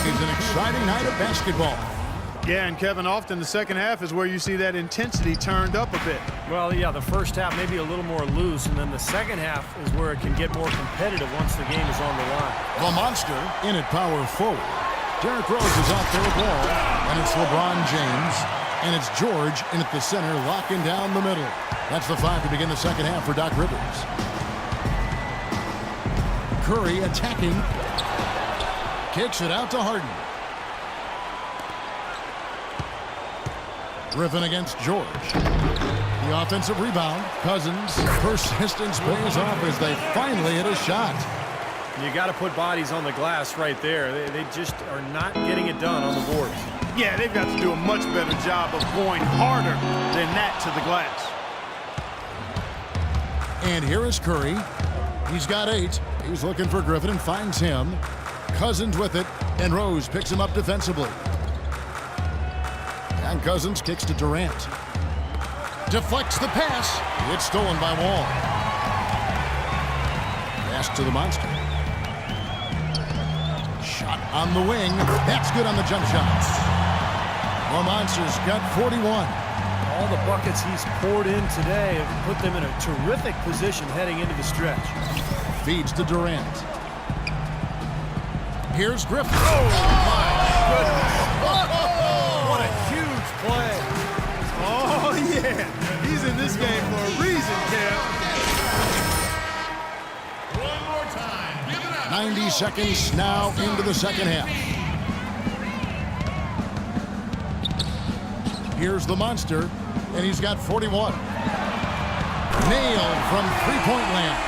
It's an exciting night of basketball. Yeah, and Kevin, often the second half is where you see that intensity turned up a bit. Well, yeah, the first half maybe a little more loose, and then the second half is where it can get more competitive once the game is on the line. The monster in at power forward. Derrick Rose is out there with ball, and it's LeBron James, and it's George in at the center, locking down the middle. That's the 5 to begin the second half for Doc Rivers. Curry attacking. Kicks it out to Harden. Griffin against George. The offensive rebound. Cousins. Persistence pays off as they finally hit a shot. You got to put bodies on the glass right there. They just are not getting it done on the boards. Yeah, they've got to do a much better job of going harder than that to the glass. And here is Curry. He's got 8. He's looking for Griffin and finds him. Cousins with it, and Rose picks him up defensively. And Cousins kicks to Durant. Deflects the pass. It's stolen by Wall. Pass to the monster. Shot on the wing. That's good on the jump shots. The monster's got 41. All the buckets he's poured in today have put them in a terrific position heading into the stretch. Feeds to Durant. Here's Griffin. Oh, my goodness. What a huge play. Oh, yeah. He's in this game for a reason, Kev. One more time. Give it up. 90 seconds now into the second half. Here's the monster, and he's got 41. Nailed from three-point land.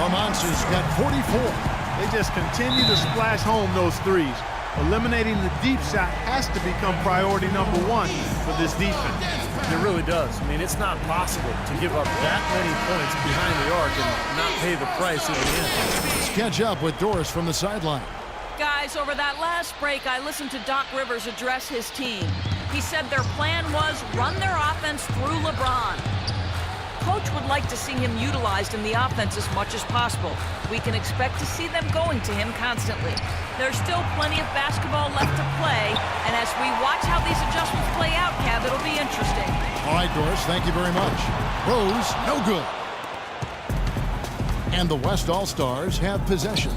The monster's got 44. They just continue to splash home those threes. Eliminating the deep shot has to become priority number 1 for this defense. It really does. I mean, it's not possible to give up that many points behind the arc and not pay the price in the end. Let's catch up with Doris from the sideline. Guys, over that last break, I listened to Doc Rivers address his team. He said their plan was run their offense through LeBron. Coach would like to see him utilized in the offense as much as possible. We can expect to see them going to him constantly. There's still plenty of basketball left to play, and as we watch how these adjustments play out, Kev, it'll be interesting. All right, Doris, thank you very much. Rose, no good. And the West All-Stars have possession.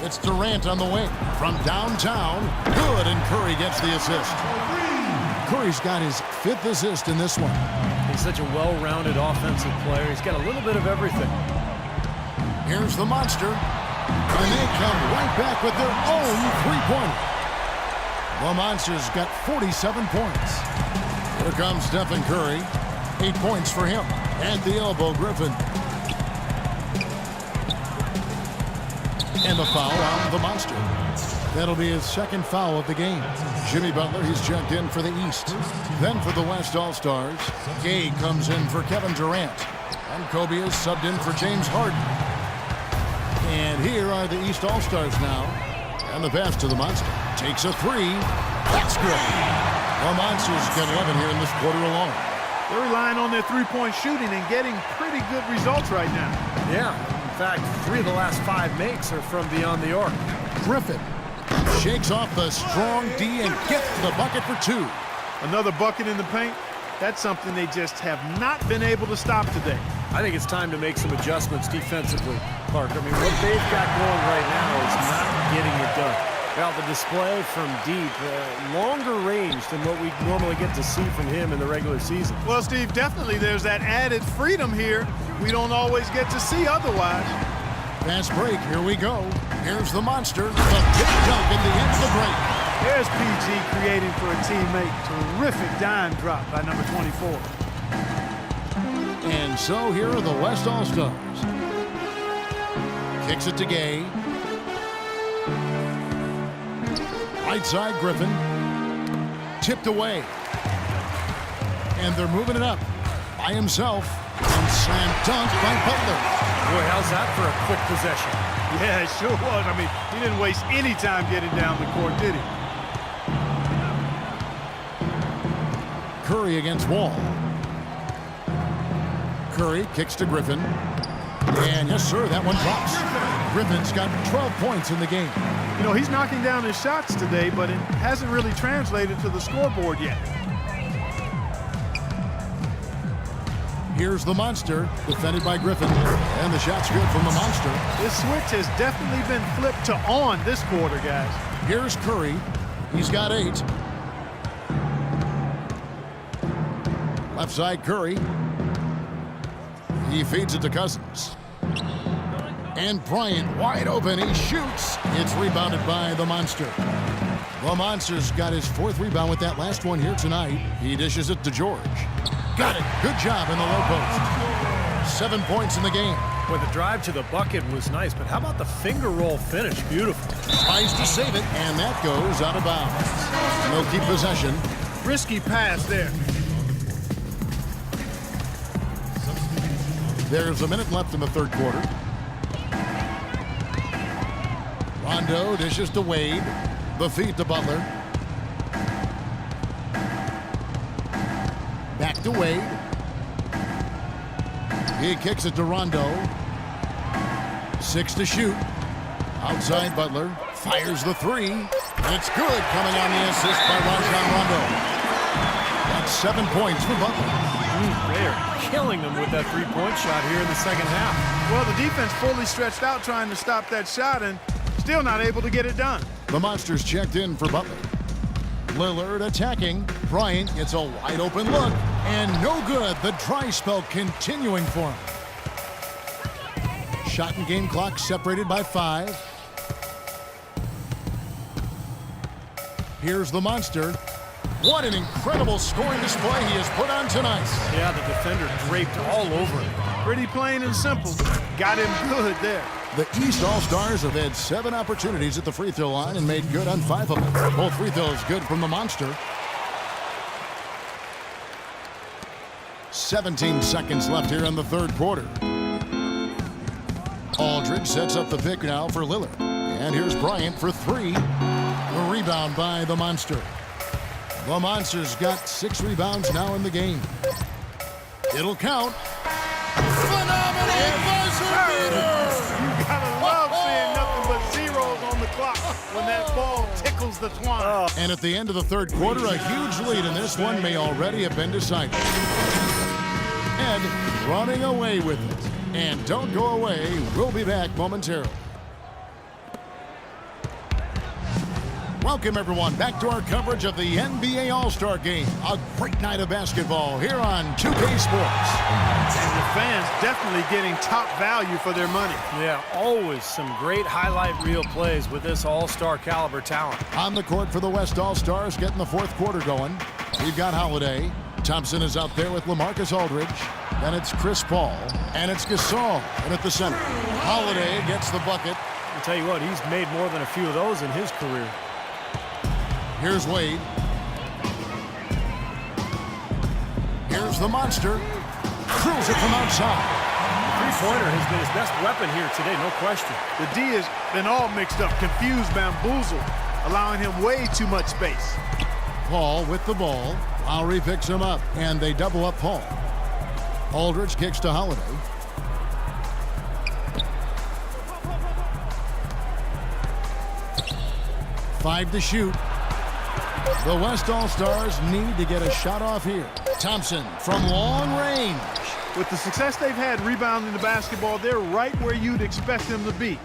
It's Durant on the wing. From downtown, good, and Curry gets the assist. Curry's got his 5th assist in this one. He's such a well-rounded offensive player. He's got a little bit of everything. Here's the monster. And they come right back with their own three-pointer. The monster's got 47 points. Here comes Stephen Curry. 8 points for him. At the elbow, Griffin. And the foul on the monster. That'll be his 2nd foul of the game. Jimmy Butler, he's checked in for the East. Then for the West All-Stars, Gay comes in for Kevin Durant. And Kobe is subbed in for James Harden. And here are the East All-Stars now. And the pass to the monster. Takes a 3. That's good. The monsters get 11 here in this quarter alone. They're relying on their three-point shooting and getting pretty good results right now. Yeah. In fact, 3 of the last 5 makes are from beyond the arc. Griffin shakes off the strong D and gets the bucket for 2. Another bucket in the paint. That's something they just have not been able to stop today. I think it's time to make some adjustments defensively, Clark. I mean, what they've got going right now is not getting it done. Well, the display from deep, longer range than what we normally get to see from him in the regular season. Well, Steve, definitely there's that added freedom here we don't always get to see otherwise. Fast break, here we go. Here's the monster. The big dunk at the end of the break. There's PG creating for a teammate. Terrific dime drop by number 24. And so here are the West All-Stars. Kicks it to Gay. Right side, Griffin. Tipped away. And they're moving it up by himself. And slam dunk by Butler. Boy, how's that for a quick possession? Yeah, it sure was. I mean, he didn't waste any time getting down the court, did he? Curry against Wall. Curry kicks to Griffin. And yes, sir, that one drops. Griffin's got 12 points in the game. You know, he's knocking down his shots today, but it hasn't really translated to the scoreboard yet. Here's the Monster, defended by Griffin, and the shot's good from the Monster. This switch has definitely been flipped to on this quarter, guys. Here's Curry. He's got 8. Left side, Curry. He feeds it to Cousins. And Bryant wide open. He shoots. It's rebounded by the Monster. The Monster's got his 4th rebound with that last one here tonight. He dishes it to George. Got it. Good job in the low post. 7 points in the game. Well, the drive to the bucket was nice, but how about the finger roll finish? Beautiful. Tries to save it, and that goes out of bounds. No keep possession. Risky pass there. There's a minute left in the 3rd quarter. Rondo dishes to Wade. The feed to Butler. Back to Wade. He kicks it to Rondo. 6 to shoot. Outside Butler. Fires the 3. It's good, coming on the assist by Rajon Rondo. That's 7 points for Butler. They are killing them with that 3-point shot here in the second half. Well, the defense fully stretched out trying to stop that shot and still not able to get it done. The Monsters checked in for Butler. Lillard attacking. Bryant gets a wide open look, and no good. The dry spell continuing for him. Shot and game clock separated by 5. Here's the Monster. What an incredible scoring display he has put on tonight. Yeah, the defender draped all over him. Pretty plain and simple. Got him good there. The East All-Stars have had 7 opportunities at the free throw line and made good on 5 of them. Both free throws good from the Monster. 17 seconds left here in the 3rd quarter. Aldridge sets up the pick now for Lillard. And here's Bryant for 3. A rebound by the Monster. The Monster's got 6 rebounds now in the game. It'll count. Phenomenal buzzer beater! You gotta love seeing nothing but zeros on the clock when that ball tickles the twine. And at the end of the 3rd quarter, a huge lead in this one may already have been decided. Ed running away with it. And don't go away. We'll be back momentarily. Welcome, everyone, back to our coverage of the NBA All-Star Game. A great night of basketball here on 2K Sports. And the fans definitely getting top value for their money. Yeah, always some great highlight reel plays with this all-star caliber talent. On the court for the West All-Stars, getting the 4th quarter going. We've got Holiday. Thompson is out there with LaMarcus Aldridge. Then it's Chris Paul. And it's Gasol and at the center. Holiday gets the bucket. I'll tell you what, he's made more than a few of those in his career. Here's Wade. Here's the Monster. Throws it from outside. The three-pointer has been his best weapon here today, no question. The D has been all mixed up, confused, bamboozled, allowing him way too much space. Paul with the ball. Lowry picks him up, and they double up Paul. Aldridge kicks to Holiday. Five to shoot. The West All-Stars need to get a shot off here. Thompson from long range. With the success they've had rebounding the basketball, they're right where you'd expect them to be,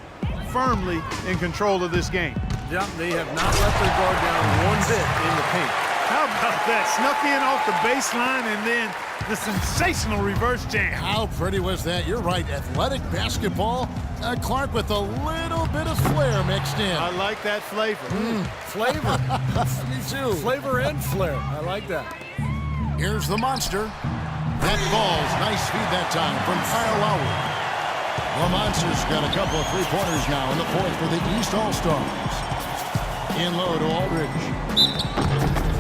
firmly in control of this game. Yeah, they have not let their guard down one bit in the paint. How about that? Snuck in off the baseline and then the sensational reverse jam. How pretty was that? You're right, athletic basketball. Clark with a little bit of flair mixed in. I like that flavor. Flavor. Me too. Flavor and flair. I like that. Here's the Monster. That ball's nice feed that time from Kyle Lowry. The Monster's got a couple of three-pointers now in the 4th for the East All-Stars. In low to Aldridge.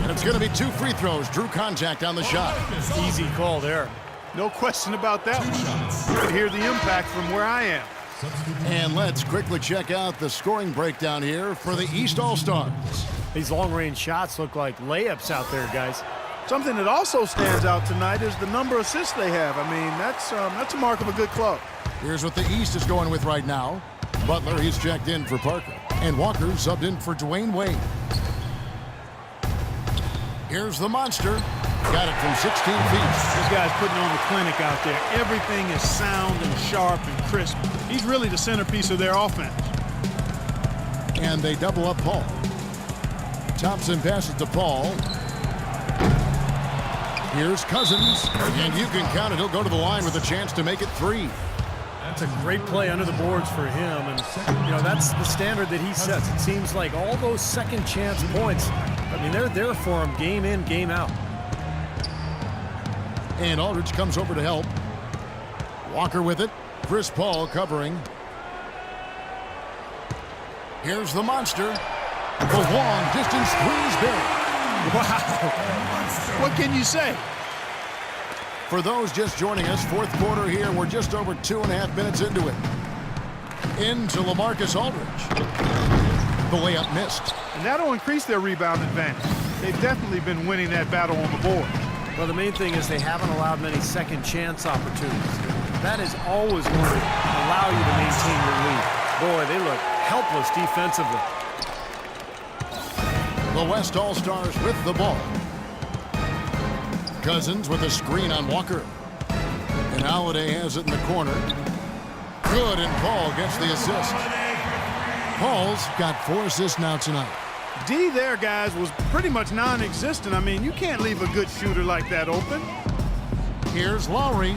And it's going to be 2 free throws. Drew contact on the shot. Easy call there. No question about that one. You can hear the impact from where I am. And let's quickly check out the scoring breakdown here for the East All-Stars. These long-range shots look like layups out there, guys. Something that also stands out tonight is the number of assists they have. I mean, that's a mark of a good club. Here's what the East is going with right now. Butler, he's checked in for Parker. And Walker subbed in for Dwayne Wade. Here's the monster. Got it from 16 feet. This guy's putting on the clinic out there. Everything is sound and sharp and crisp. He's really the centerpiece of their offense. And they double up Paul. Thompson passes to Paul. Here's Cousins. And you can count it. He'll go to the line with a chance to make it 3. That's a great play under the boards for him. And, you know, that's the standard that he sets. It seems like all those second chance points, I mean, they're there for him game in, game out. And Aldridge comes over to help. Walker with it. Chris Paul covering. Here's the monster. The long distance three is big. Wow. What can you say? For those just joining us, fourth quarter here. We're just over 2.5 minutes into it. Into LaMarcus Aldridge. The layup missed. And that'll increase their rebound advantage. They've definitely been winning that battle on the board. Well, the main thing is they haven't allowed many second chance opportunities. That is always going to allow you to maintain your lead. Boy, they look helpless defensively. The West All-Stars with the ball. Cousins with a screen on Walker. And Holiday has it in the corner. Good, and Paul gets the assist. Paul's got 4 assists now tonight. D there, guys, was pretty much non-existent. I mean, you can't leave a good shooter like that open. Here's Lowry.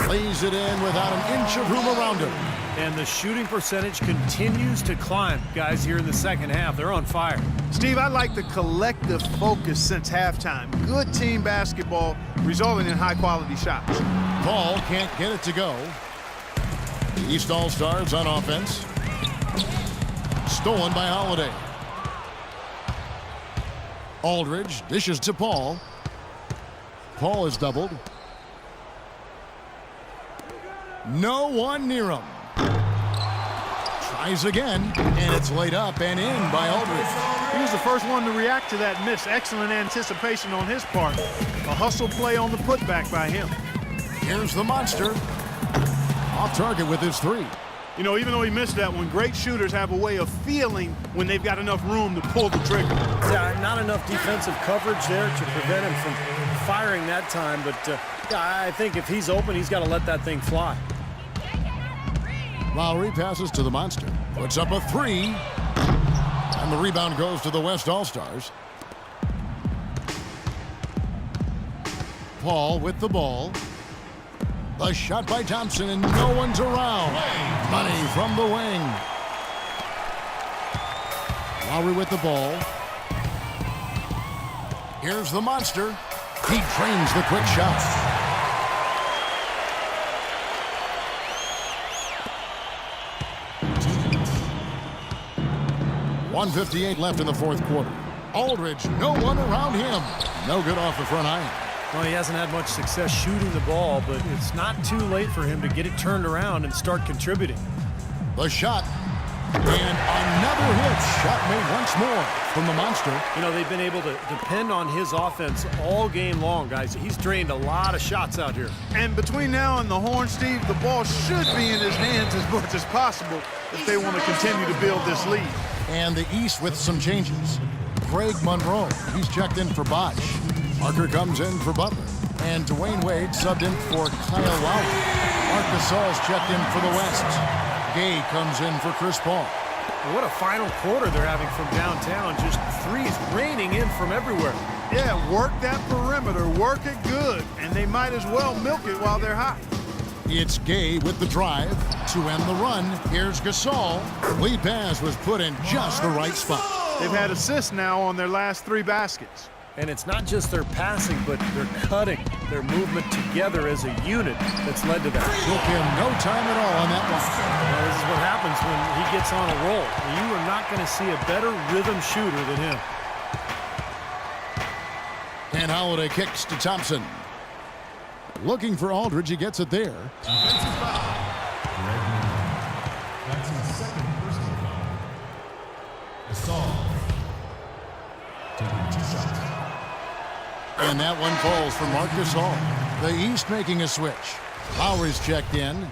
Lays it in without an inch of room around him. And the shooting percentage continues to climb, guys, here in the second half. They're on fire. Steve, I like the collective focus since halftime. Good team basketball resulting in high-quality shots. Paul can't get it to go. The East All-Stars on offense. Stolen by Holiday. Aldridge dishes to Paul. Paul is doubled. No one near him. Tries again, and it's laid up and in by Aldridge. He was the first one to react to that miss. Excellent anticipation on his part. A hustle play on the putback by him. Here's the monster. Off target with his 3. You know, even though he missed that one, great shooters have a way of feeling when they've got enough room to pull the trigger. Yeah, not enough defensive coverage there to prevent him from firing that time. But yeah, I think if he's open, he's got to let that thing fly. Lowry passes to the monster. Puts up a 3. And the rebound goes to the West All-Stars. Paul with the ball. The shot by Thompson, and no one's around. Money from the wing. Lowry with the ball. Here's the monster. He drains the quick shot. .158 left in the fourth quarter. Aldridge, no one around him. No good off the front iron. Well, he hasn't had much success shooting the ball, but it's not too late for him to get it turned around and start contributing. The shot. And another hit. Shot made once more from the monster. You know, they've been able to depend on his offense all game long, guys. He's drained a lot of shots out here. And between now and the horn, Steve, the ball should be in his hands as much as possible if they want to continue to build this lead. And the East with some changes. Craig Monroe, he's checked in for Bosch. Parker comes in for Butler. And Dwayne Wade subbed in for Kyle Lowry. Marc Gasol's checked in for the West. Gay comes in for Chris Paul. What a final quarter they're having from downtown. Just threes raining in from everywhere. Yeah, work that perimeter. Work it good. And they might as well milk it while they're hot. It's Gay with the drive to end the run. Here's Gasol. Lead pass was put in just the right spot. They've had assists now on their last 3 baskets. And it's not just their passing, but their cutting, their movement together as a unit that's led to that. Took him no time at all on that one. Well, this is what happens when he gets on a roll. You are not going to see a better rhythm shooter than him. And Holiday kicks to Thompson. Looking for Aldridge, he gets it there. Defensive foul. That's his second personal foul. Gasol taking 2 shots. And that one falls for Marc Gasol. The East making a switch. Lowry's checked in.